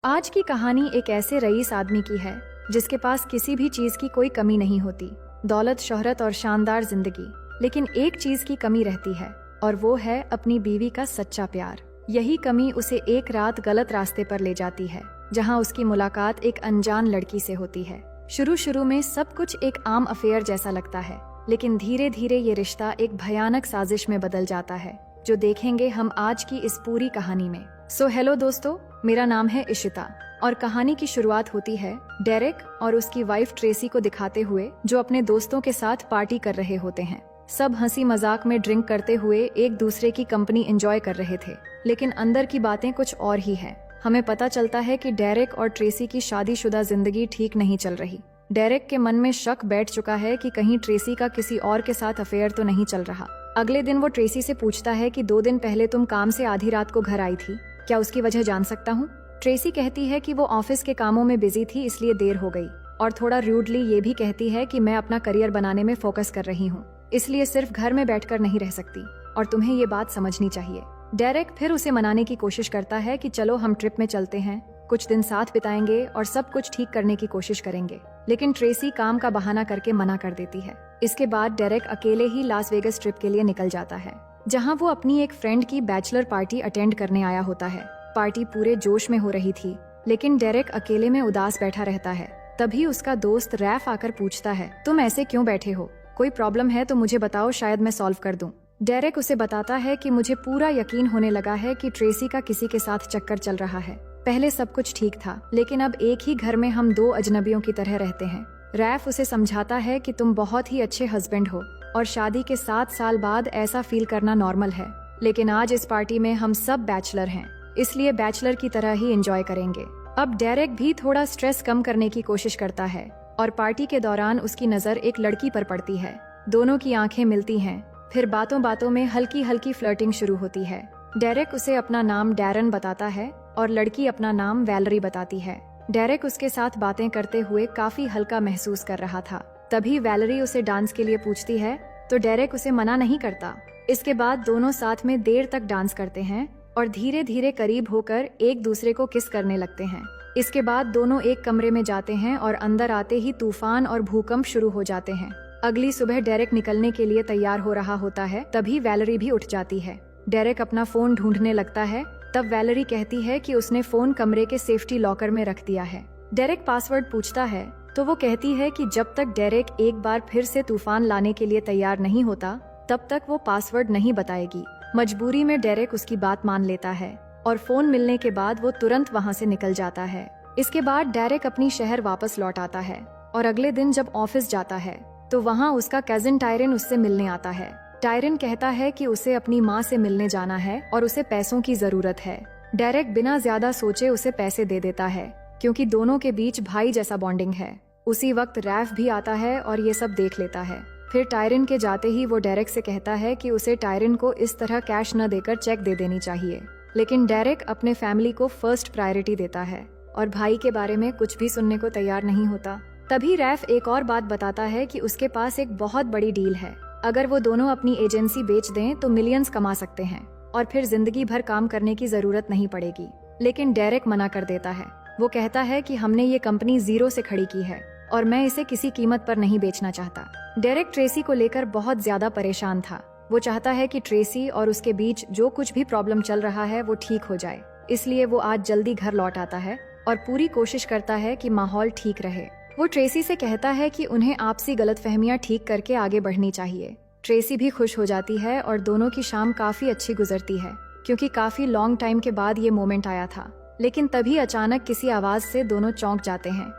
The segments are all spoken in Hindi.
आज की कहानी एक ऐसे रईस आदमी की है जिसके पास किसी भी चीज की कोई कमी नहीं होती, दौलत, शोहरत और शानदार जिंदगी। लेकिन एक चीज की कमी रहती है और वो है अपनी बीवी का सच्चा प्यार। यही कमी उसे एक रात गलत रास्ते पर ले जाती है, जहां उसकी मुलाकात एक अनजान लड़की से होती है। शुरू में सब कुछ एक आम अफेयर जैसा लगता है, लेकिन धीरे धीरे ये रिश्ता एक भयानक साजिश में बदल जाता है, जो देखेंगे हम आज की इस पूरी कहानी में। हेलो दोस्तों, मेरा नाम है इशिता और कहानी की शुरुआत होती है डेरेक और उसकी वाइफ ट्रेसी को दिखाते हुए, जो अपने दोस्तों के साथ पार्टी कर रहे होते हैं। सब हंसी मजाक में ड्रिंक करते हुए एक दूसरे की कंपनी एंजॉय कर रहे थे, लेकिन अंदर की बातें कुछ और ही है। हमें पता चलता है कि डेरेक और ट्रेसी की शादीशुदा जिंदगी ठीक नहीं चल रही। डेरेक के मन में शक बैठ चुका है कि कहीं ट्रेसी का किसी और के साथ अफेयर तो नहीं चल रहा। अगले दिन वो ट्रेसी से पूछता है कि 2 दिन पहले तुम काम से आधी रात को घर आई थी, क्या उसकी वजह जान सकता हूँ? ट्रेसी कहती है कि वो ऑफिस के कामों में बिजी थी, इसलिए देर हो गई, और थोड़ा रूडली ये भी कहती है कि मैं अपना करियर बनाने में फोकस कर रही हूँ, इसलिए सिर्फ घर में बैठकर नहीं रह सकती और तुम्हें ये बात समझनी चाहिए। डेरेक फिर उसे मनाने की कोशिश करता है कि चलो हम ट्रिप में चलते हैं, कुछ दिन साथ बिताएंगे और सब कुछ ठीक करने की कोशिश करेंगे, लेकिन ट्रेसी काम का बहाना करके मना कर देती है। इसके बाद डेरेक अकेले ही लास वेगस ट्रिप के लिए निकल जाता है, जहां वो अपनी एक फ्रेंड की बैचलर पार्टी अटेंड करने आया होता है। पार्टी पूरे जोश में हो रही थी, लेकिन डेरेक अकेले में उदास बैठा रहता है। तभी उसका दोस्त रैफ आकर पूछता है, तुम ऐसे क्यों बैठे हो? कोई प्रॉब्लम है तो मुझे बताओ, शायद मैं सॉल्व कर दूं। डेरेक उसे बताता है कि मुझे पूरा यकीन होने लगा है कि ट्रेसी का किसी के साथ चक्कर चल रहा है। पहले सब कुछ ठीक था, लेकिन अब एक ही घर में हम 2 अजनबियों की तरह रहते हैं। रैफ उसे समझाता है कि तुम बहुत ही अच्छे हस्बैंड हो और शादी के 7 साल बाद ऐसा फील करना नॉर्मल है, लेकिन आज इस पार्टी में हम सब बैचलर हैं, इसलिए बैचलर की तरह ही एंजॉय करेंगे। अब डेरेक भी थोड़ा स्ट्रेस कम करने की कोशिश करता है और पार्टी के दौरान उसकी नजर एक लड़की पर पड़ती है। दोनों की आंखें मिलती हैं, फिर बातों बातों में हल्की हल्की फ्लर्टिंग शुरू होती है। डेरेक उसे अपना नाम डैरन बताता है और लड़की अपना नाम वैलरी बताती है। डेरेक उसके साथ बातें करते हुए काफी हल्का महसूस कर रहा था। तभी वैलरी उसे डांस के लिए पूछती है, तो डेरेक उसे मना नहीं करता। इसके बाद दोनों साथ में देर तक डांस करते हैं और धीरे धीरे करीब होकर एक दूसरे को किस करने लगते हैं। इसके बाद दोनों एक कमरे में जाते हैं और अंदर आते ही तूफान और भूकंप शुरू हो जाते हैं। अगली सुबह डेरेक निकलने के लिए तैयार हो रहा होता है, तभी वैलरी भी उठ जाती है। डेरेक अपना फोन ढूंढने लगता है, तब वैलरी कहती है कि उसने फोन कमरे के सेफ्टी लॉकर में रख दिया है। डेरेक पासवर्ड पूछता है तो वो कहती है कि जब तक डेरेक एक बार फिर से तूफान लाने के लिए तैयार नहीं होता, तब तक वो पासवर्ड नहीं बताएगी। मजबूरी में डेरेक उसकी बात मान लेता है और फोन मिलने के बाद वो तुरंत वहाँ से निकल जाता है। इसके बाद डेरेक अपनी शहर वापस लौट आता है और अगले दिन जब ऑफिस जाता है तो वहाँ उसका कजिन टायरन उससे मिलने आता है। टायरन कहता है कि उसे अपनी माँ से मिलने जाना है और उसे पैसों की जरूरत है। डेरेक बिना ज्यादा सोचे उसे पैसे दे देता है, क्योंकि दोनों के बीच भाई जैसा बॉन्डिंग है। उसी वक्त रैफ भी आता है और ये सब देख लेता है। फिर टायरन के जाते ही वो डेरेक से कहता है कि उसे टायरन को इस तरह कैश न देकर चेक दे देनी चाहिए, लेकिन डेरेक अपने फैमिली को फर्स्ट प्रायोरिटी देता है और भाई के बारे में कुछ भी सुनने को तैयार नहीं होता। तभी रैफ एक और बात बताता है कि उसके पास एक बहुत बड़ी डील है। अगर वो दोनों अपनी एजेंसी बेच दें तो मिलियंस कमा सकते हैं और फिर जिंदगी भर काम करने की जरूरत नहीं पड़ेगी। लेकिन डेरेक मना कर देता है। वो कहता है कि हमने ये कंपनी 0 से खड़ी की है और मैं इसे किसी कीमत पर नहीं बेचना चाहता। डेरेक ट्रेसी को लेकर बहुत ज्यादा परेशान था। वो चाहता है कि ट्रेसी और उसके बीच जो कुछ भी प्रॉब्लम चल रहा है वो ठीक हो जाए, इसलिए वो आज जल्दी घर लौट आता है और पूरी कोशिश करता है कि माहौल ठीक रहे। वो ट्रेसी से कहता है कि उन्हें आपसी गलतफहमियां ठीक करके आगे बढ़नी चाहिए। ट्रेसी भी खुश हो जाती है और दोनों की शाम काफी अच्छी गुजरती है, क्योंकि काफी लॉन्ग टाइम के बाद ये मोमेंट आया था। लेकिन तभी अचानक किसी आवाज से दोनों चौंक जाते हैं।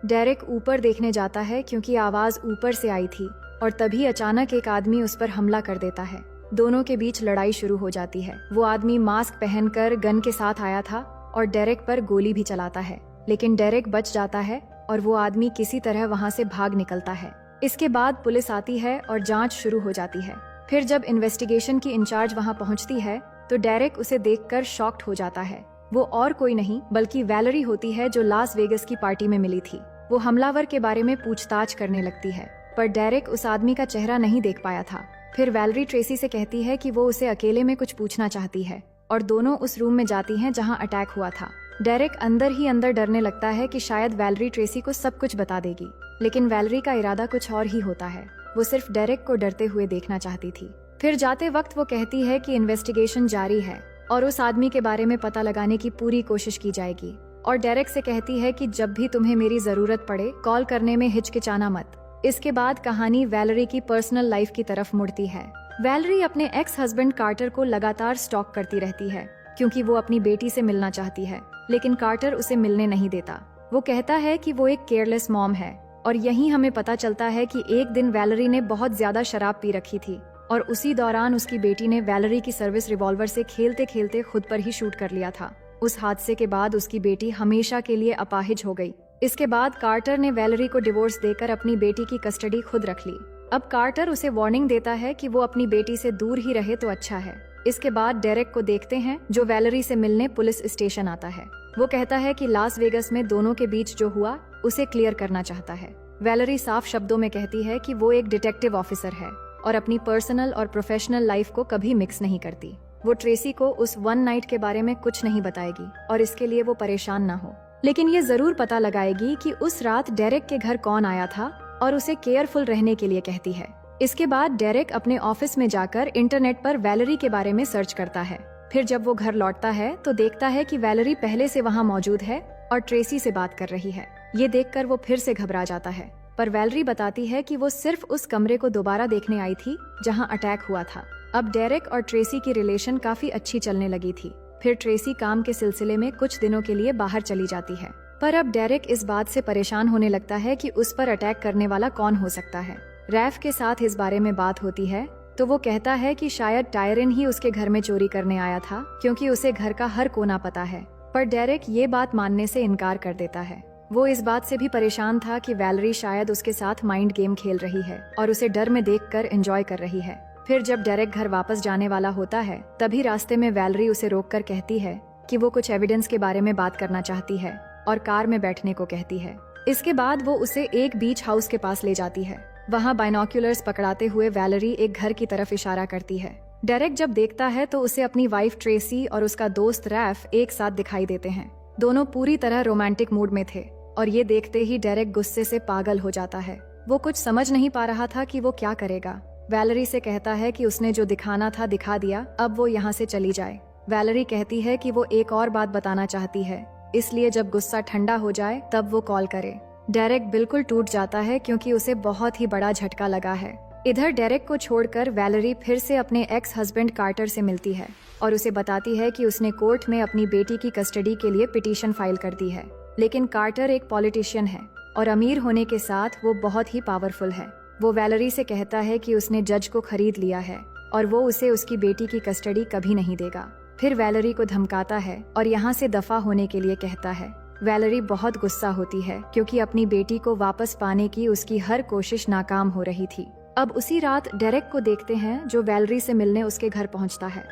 डेरेक ऊपर देखने जाता है क्योंकि आवाज ऊपर से आई थी और तभी अचानक एक आदमी उस पर हमला कर देता है। दोनों के बीच लड़ाई शुरू हो जाती है। वो आदमी मास्क पहनकर गन के साथ आया था और डेरेक पर गोली भी चलाता है, लेकिन डेरेक बच जाता है और वो आदमी किसी तरह वहाँ से भाग निकलता है। इसके बाद पुलिस आती है और जांच शुरू हो जाती है। फिर जब इन्वेस्टिगेशन की इंचार्ज वहाँ पहुँचती है तो डेरेक उसे देखकर शॉक्ड हो जाता है। वो और कोई नहीं बल्कि वैलरी होती है, जो लास वेगस की पार्टी में मिली थी। वो हमलावर के बारे में पूछताछ करने लगती है, पर डेरेक उस आदमी का चेहरा नहीं देख पाया था। फिर वैलरी ट्रेसी से कहती है कि वो उसे अकेले में कुछ पूछना चाहती है और दोनों उस रूम में जाती हैं जहां अटैक हुआ था। डेरेक अंदर ही अंदर डरने लगता है कि शायद वैलेरी ट्रेसी को सब कुछ बता देगी, लेकिन वैलेरी का इरादा कुछ और ही होता है। वो सिर्फ डेरेक को डरते हुए देखना चाहती थी। फिर जाते वक्त वो कहती है कि इन्वेस्टिगेशन जारी है और उस आदमी के बारे में पता लगाने की पूरी कोशिश की जाएगी, और डेरेक से कहती है कि जब भी तुम्हें मेरी जरूरत पड़े कॉल करने में हिचकिचाना मत। इसके बाद कहानी वैलेरी की पर्सनल लाइफ की तरफ मुड़ती है। वैलेरी अपने एक्स हस्बैंड कार्टर को लगातार स्टॉक करती रहती है क्योंकि वो अपनी बेटी से मिलना चाहती है, लेकिन कार्टर उसे मिलने नहीं देता। वो कहता है कि वो एक केयरलेस मॉम है, और यहीं हमें पता चलता है कि एक दिन वैलेरी ने बहुत ज्यादा शराब पी रखी थी और उसी दौरान उसकी बेटी ने वैलेरी की सर्विस रिवॉल्वर से खेलते खेलते खुद पर ही शूट कर लिया था। उस हादसे के बाद उसकी बेटी हमेशा के लिए अपाहिज हो गई। इसके बाद कार्टर ने वैलेरी को डिवोर्स देकर अपनी बेटी की कस्टडी खुद रख ली। अब कार्टर उसे वार्निंग देता है कि वो अपनी बेटी से दूर ही रहे तो अच्छा है। इसके बाद डेरेक को देखते हैं जो वैलेरी से मिलने पुलिस स्टेशन आता है। वो कहता है कि लास वेगस में दोनों के बीच जो हुआ उसे क्लियर करना चाहता है। वैलेरी साफ शब्दों में कहती है कि वो एक डिटेक्टिव ऑफिसर है और अपनी पर्सनल और प्रोफेशनल लाइफ को कभी मिक्स नहीं करती। वो ट्रेसी को उस वन नाइट के बारे में कुछ नहीं बताएगी और इसके लिए वो परेशान ना हो, लेकिन ये जरूर पता लगाएगी कि उस रात डेरेक के घर कौन आया था और उसे केयरफुल रहने के लिए कहती है। इसके बाद डेरेक अपने ऑफिस में जाकर इंटरनेट पर वैलेरी के बारे में सर्च करता है। फिर जब वो घर लौटता है तो देखता है कि वैलेरी पहले से वहाँ मौजूद है और ट्रेसी से बात कर रही है। ये देखकर वो फिर से घबरा जाता है, पर वैलेरी बताती है कि वो सिर्फ उस कमरे को दोबारा देखने आई थी जहाँ अटैक हुआ था। अब डेरेक और ट्रेसी की रिलेशन काफी अच्छी चलने लगी थी। फिर ट्रेसी काम के सिलसिले में कुछ दिनों के लिए बाहर चली जाती है, पर अब डेरेक इस बात से परेशान होने लगता है कि उस पर अटैक करने वाला कौन हो सकता है। रैफ के साथ इस बारे में बात होती है तो वो कहता है कि शायद टायरन ही उसके घर में चोरी करने आया था क्योंकि उसे घर का हर कोना पता है, पर डेरेक ये बात मानने से इनकार कर देता है। वो इस बात से भी परेशान था कि वैलेरी शायद उसके साथ माइंड गेम खेल रही है और उसे डर में देखकर एंजॉय कर रही है। फिर जब डेरेक घर वापस जाने वाला होता है तभी रास्ते में वैलेरी उसे रोककर कहती है कि वो कुछ एविडेंस के बारे में बात करना चाहती है और कार में बैठने को कहती है। इसके बाद वो उसे एक बीच हाउस के पास ले जाती है। वहाँ बाइनोक्यूलर्स पकड़ाते हुए वैलेरी एक घर की तरफ इशारा करती है। डेरेक जब देखता है तो उसे अपनी वाइफ ट्रेसी और उसका दोस्त रैफ एक साथ दिखाई देते हैं। दोनों पूरी तरह रोमांटिक मूड में थे और ये देखते ही डेरेक गुस्से से पागल हो जाता है। वो कुछ समझ नहीं पा रहा था कि वो क्या करेगा। वैलेरी से कहता है कि उसने जो दिखाना था दिखा दिया, अब वो यहाँ से चली जाए। वैलेरी कहती है कि वो एक और बात बताना चाहती है, इसलिए जब गुस्सा ठंडा हो जाए तब वो कॉल करे। डेरेक बिल्कुल टूट जाता है क्योंकि उसे बहुत ही बड़ा झटका लगा है। इधर डेरेक को छोड़कर वैलेरी फिर से अपने एक्स हस्बैंड कार्टर से मिलती है और उसे बताती है कि उसने कोर्ट में अपनी बेटी की कस्टडी के लिए पिटीशन फाइल कर दी है, लेकिन कार्टर एक पॉलिटिशियन है और अमीर होने के साथ वो बहुत ही पावरफुल है। वो वैलेरी से कहता है कि उसने जज को खरीद लिया है और वो उसे उसकी बेटी की कस्टडी कभी नहीं देगा। फिर वैलेरी को धमकाता है और यहाँ से दफा होने के लिए कहता है। वैलेरी बहुत गुस्सा होती है क्योंकि अपनी बेटी को वापस पाने की उसकी हर कोशिश नाकाम हो रही थी। अब उसी रात डेरेक को देखते हैं जो वैलेरी से मिलने उसके घर पहुँचता है।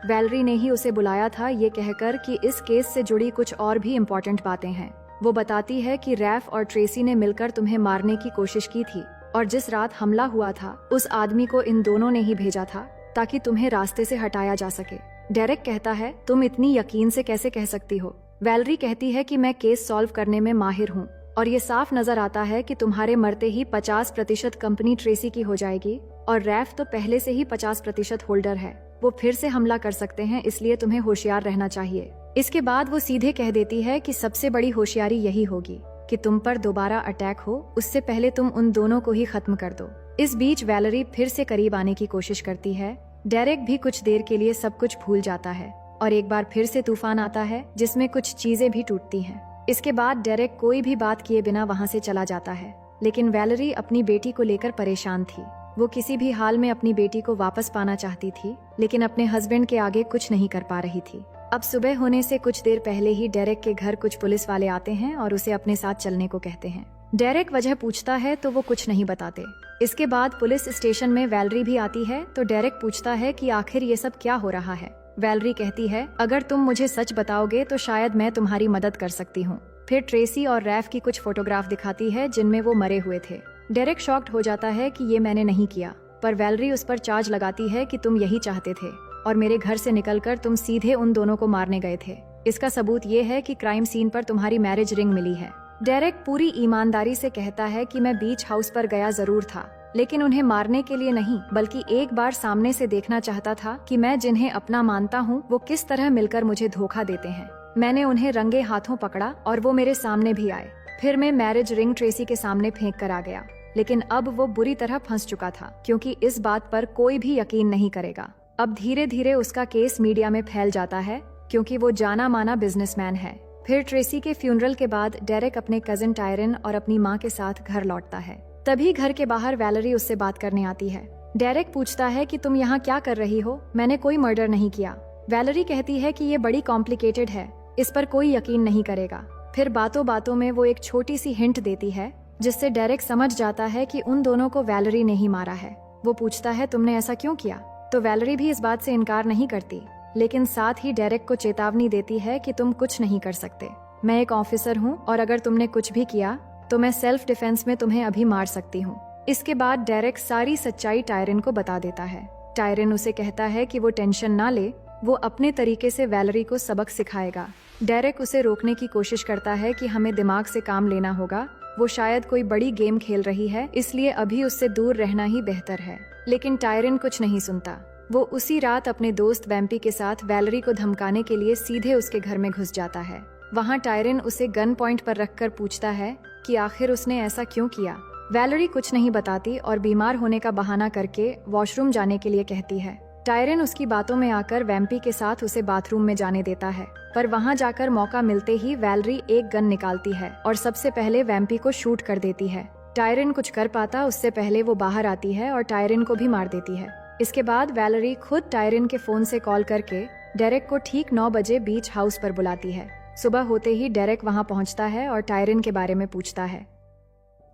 वैलेरी ने ही उसे बुलाया था ये कहकर कि इस केस से जुड़ी कुछ और भी इम्पोर्टेंट बातें हैं। वो बताती है कि रैफ और ट्रेसी ने मिलकर तुम्हें मारने की कोशिश की थी और जिस रात हमला हुआ था उस आदमी को इन दोनों ने ही भेजा था ताकि तुम्हें रास्ते से हटाया जा सके। डेरेक कहता है, तुम इतनी यकीन से कैसे कह सकती हो? वैलेरी कहती है कि मैं केस सॉल्व करने में माहिर हूँ और ये साफ नजर आता है कि तुम्हारे मरते ही 50% कंपनी ट्रेसी की हो जाएगी और रैफ तो पहले से ही 50% होल्डर है। वो फिर से हमला कर सकते हैं, इसलिए तुम्हें होशियार रहना चाहिए। इसके बाद वो सीधे कह देती है कि सबसे बड़ी होशियारी यही होगी कि तुम पर दोबारा अटैक हो उससे पहले तुम उन दोनों को ही खत्म कर दो। इस बीच वैलेरी फिर से करीब आने की कोशिश करती है। डेरेक भी कुछ देर के लिए सब कुछ भूल जाता है और एक बार फिर से तूफान आता है जिसमें कुछ चीजें भी टूटती हैं। इसके बाद डेरेक कोई भी बात किए बिना वहाँ से चला जाता है, लेकिन वैलेरी अपनी बेटी को लेकर परेशान थी। वो किसी भी हाल में अपनी बेटी को वापस पाना चाहती थी, लेकिन अपने हस्बैंड के आगे कुछ नहीं कर पा रही थी। अब सुबह होने से कुछ देर पहले ही डेरेक के घर कुछ पुलिस वाले आते हैं और उसे अपने साथ चलने को कहते हैं। डेरेक वजह पूछता है तो वो कुछ नहीं बताते। इसके बाद पुलिस स्टेशन में वैलेरी भी आती है तो डेरेक पूछता है कि आखिर ये सब क्या हो रहा है। वैलेरी कहती है, अगर तुम मुझे सच बताओगे तो शायद मैं तुम्हारी मदद कर सकती हूँ। फिर ट्रेसी और रैफ की कुछ फोटोग्राफ दिखाती है जिनमें वो मरे हुए थे। डेरेक शॉक्ड हो जाता है कि ये मैंने नहीं किया, पर वैलेरी उस पर चार्ज लगाती है कि तुम यही चाहते थे और मेरे घर से निकलकर तुम सीधे उन दोनों को मारने गए थे। इसका सबूत ये है कि क्राइम सीन पर तुम्हारी मैरिज रिंग मिली है। डेरेक पूरी ईमानदारी से कहता है कि मैं बीच हाउस पर गया जरूर था, लेकिन उन्हें मारने के लिए नहीं, बल्कि एक बार सामने से देखना चाहता था कि मैं जिन्हें अपना मानता हूँ वो किस तरह मिलकर मुझे धोखा देते हैं। मैंने उन्हें रंगे हाथों पकड़ा और वो मेरे सामने भी आए। फिर मैं मैरिज रिंग ट्रेसी के सामने फेंक कर आ गया, लेकिन अब वो बुरी तरह फंस चुका था, क्योंकि इस बात पर कोई भी यकीन नहीं करेगा। अब धीरे धीरे उसका केस मीडिया में फैल जाता है, क्योंकि वो जाना माना बिजनेसमैन है। फिर ट्रेसी के फ्यूनरल के बाद डेरेक अपने कजिन टायरन और अपनी माँ के साथ घर लौटता है। तभी घर के बाहर वैलेरी उससे बात करने आती है। डेरेक पूछता है कि तुम यहाँ क्या कर रही हो? मैंने कोई मर्डर नहीं किया। वैलेरी कहती है कि ये बड़ी कॉम्प्लिकेटेड है, इस पर कोई यकीन नहीं करेगा। फिर बातों बातों में वो एक छोटी सी हिंट देती है, जिससे डेरेक समझ जाता है कि उन दोनों को वैलेरी ने ही मारा है। वो पूछता है तुमने ऐसा क्यों किया? तो वैलेरी भी इस बात से इनकार नहीं करती, लेकिन साथ ही डेरेक को चेतावनी देती है कि तुम कुछ नहीं कर सकते। मैं एक ऑफिसर हूँ और अगर तुमने कुछ भी किया तो मैं सेल्फ डिफेंस में तुम्हें अभी मार सकती हूँ। इसके बाद डेरेक सारी सच्चाई टायरन को बता देता है। टायरन उसे कहता है कि वो टेंशन ना ले, वो अपने तरीके से वैलेरी को सबक सिखाएगा। डेरेक उसे रोकने की कोशिश करता है कि हमें दिमाग से काम लेना होगा, वो शायद कोई बड़ी गेम खेल रही है, इसलिए अभी उससे दूर रहना ही बेहतर है। लेकिन टायरन कुछ नहीं सुनता। वो उसी रात अपने दोस्त वैम्पी के साथ वैलेरी को धमकाने के लिए सीधे उसके घर में घुस जाता है। वहाँ टायरन उसे गन पॉइंट पर रखकर पूछता है कि आखिर उसने ऐसा क्यों किया। वैलेरी कुछ नहीं बताती और बीमार होने का बहाना करके वॉशरूम जाने के लिए कहती है। टायरन उसकी बातों में आकर वैम्पी के साथ उसे बाथरूम में जाने देता है, पर वहाँ जाकर मौका मिलते ही वैलेरी एक गन निकालती है और सबसे पहले वैम्पी को शूट कर देती है। टायरन कुछ कर पाता उससे पहले वो बाहर आती है और टायरन को भी मार देती है। इसके बाद वैलेरी खुद टायरन के फोन से कॉल करके डेरेक को ठीक 9 बजे बीच हाउस पर बुलाती है। सुबह होते ही डेरेक वहां पहुंचता है और टायरन के बारे में पूछता है।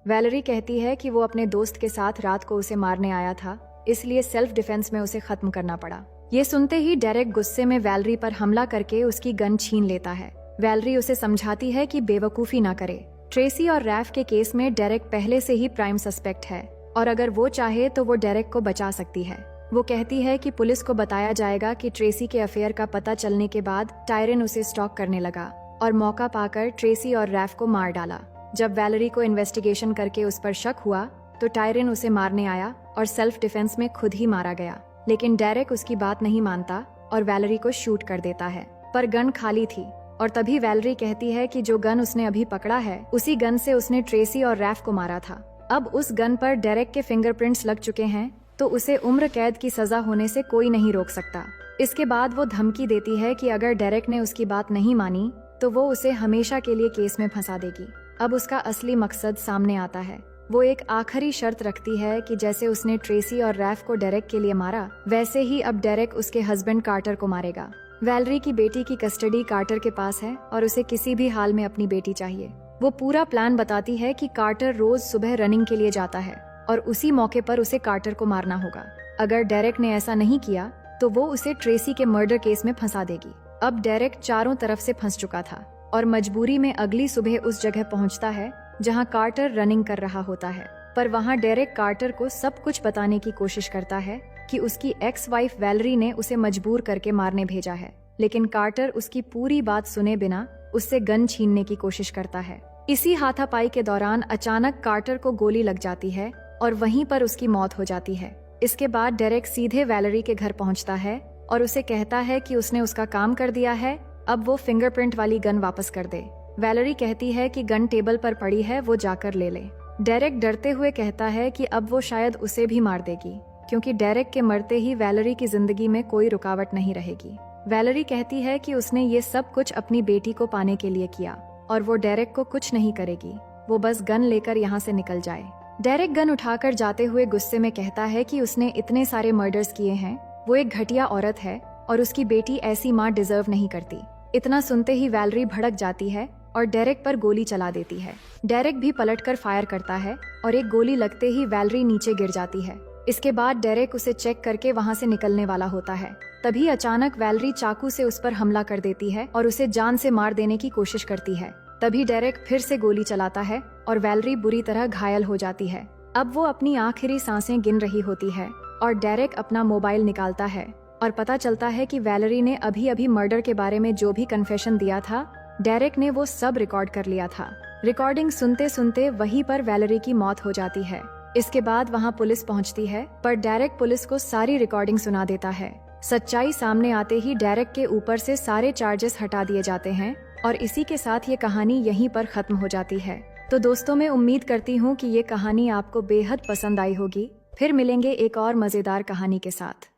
वैलेरी कहती है कि वो अपने दोस्त के साथ रात को उसे मारने आया था, इसलिए सेल्फ डिफेंस में उसे खत्म करना पड़ा। ये सुनते ही डेरेक गुस्से में वैलेरी पर हमला करके उसकी गन छीन लेता है। वैलेरी उसे समझाती है कि बेवकूफी ना करे। ट्रेसी और रैफ के केस में डेरेक पहले से ही प्राइम सस्पेक्ट है और अगर वो चाहे तो वो डेरेक को बचा सकती है। वो कहती है कि पुलिस को बताया जाएगा कि ट्रेसी के अफेयर का पता चलने के बाद टायरन उसे स्टॉक करने लगा और मौका पाकर ट्रेसी और रैफ को मार डाला। जब वैलेरी को इन्वेस्टिगेशन करके उस पर शक हुआ तो टायरन उसे मारने आया और सेल्फ डिफेंस में खुद ही मारा गया, लेकिन डेरेक उसकी बात नहीं मानता और वैलेरी को शूट कर देता है, पर गन खाली थी। और तभी वैलेरी कहती है कि जो गन उसने अभी पकड़ा है उसी गन से उसने ट्रेसी और रैफ को मारा था। अब उस गन पर डेरेक के फिंगरप्रिंट्स लग चुके हैं, तो उसे उम्र कैद की सजा होने से कोई नहीं रोक सकता। इसके बाद वो धमकी देती है कि अगर डेरेक ने उसकी बात नहीं मानी तो वो उसे हमेशा के लिए केस में फंसा देगी। अब उसका असली मकसद सामने आता है। वो एक आखिरी शर्त रखती है कि जैसे उसने ट्रेसी और रैफ को डेरेक के लिए मारा, वैसे ही अब डेरेक उसके हस्बैंड कार्टर को मारेगा। वैलेरी की बेटी की कस्टडी कार्टर के पास है और उसे किसी भी हाल में अपनी बेटी चाहिए। वो पूरा प्लान बताती है कि कार्टर रोज सुबह रनिंग के लिए जाता है और उसी मौके पर उसे कार्टर को मारना होगा। अगर डेरेक ने ऐसा नहीं किया तो वो उसे ट्रेसी के मर्डर केस में फंसा देगी। अब डेरेक चारों तरफ से फंस चुका था और मजबूरी में अगली सुबह उस जगह पहुंचता है जहां कार्टर रनिंग कर रहा होता है। पर वहां डेरेक कार्टर को सब कुछ बताने की कोशिश करता है कि उसकी एक्स वाइफ वैलेरी ने उसे मजबूर करके मारने भेजा है, लेकिन कार्टर उसकी पूरी बात सुने बिना उससे गन छीनने की कोशिश करता है। इसी हाथापाई के दौरान अचानक कार्टर को गोली लग जाती है और वहीं पर उसकी मौत हो जाती है। इसके बाद डेरेक सीधे वैलेरी के घर पहुंचता है और उसे कहता है कि उसने उसका काम कर दिया है, अब वो फिंगरप्रिंट वाली गन वापस कर दे। वैलेरी कहती है कि गन टेबल पर पड़ी है, वो जाकर ले ले। डेरेक डरते हुए कहता है कि अब वो शायद उसे भी मार देगी, क्योंकि डेरेक के मरते ही वैलेरी की जिंदगी में कोई रुकावट नहीं रहेगी। वैलेरी कहती है कि उसने ये सब कुछ अपनी बेटी को पाने के लिए किया और वो डेरेक को कुछ नहीं करेगी, वो बस गन लेकर यहाँ से निकल जाए। डेरेक गन उठाकर जाते हुए गुस्से में कहता है कि उसने इतने सारे मर्डर्स किए हैं, वो एक घटिया औरत है और उसकी बेटी ऐसी माँ डिजर्व नहीं करती। इतना सुनते ही वैलेरी भड़क जाती है और डेरेक पर गोली चला देती है। डेरेक भी पलटकर फायर करता है और एक गोली लगते ही वैलेरी नीचे गिर जाती है। इसके बाद डेरेक उसे चेक करके वहाँ से निकलने वाला होता है। तभी अचानक वैलेरी चाकू से उस पर हमला कर देती है और उसे जान से मार देने की कोशिश करती है। तभी डेरेक फिर से गोली चलाता है और वैलेरी बुरी तरह घायल हो जाती है। अब वो अपनी आखिरी सांसें गिन रही होती है और डेरेक अपना मोबाइल निकालता है और पता चलता है कि वैलेरी ने अभी अभी मर्डर के बारे में जो भी कन्फेशन दिया था, डेरेक ने वो सब रिकॉर्ड कर लिया था। रिकॉर्डिंग सुनते सुनते वहीं पर वैलेरी की मौत हो जाती है। इसके बाद वहाँ पुलिस पहुँचती है, पर डेरेक पुलिस को सारी रिकॉर्डिंग सुना देता है। सच्चाई सामने आते ही डेरेक के ऊपर से सारे चार्जेस हटा दिए जाते हैं और इसी के साथ ये कहानी यहीं पर खत्म हो जाती है। तो दोस्तों, मैं उम्मीद करती हूँ कि ये कहानी आपको बेहद पसंद आई होगी। फिर मिलेंगे एक और मजेदार कहानी के साथ।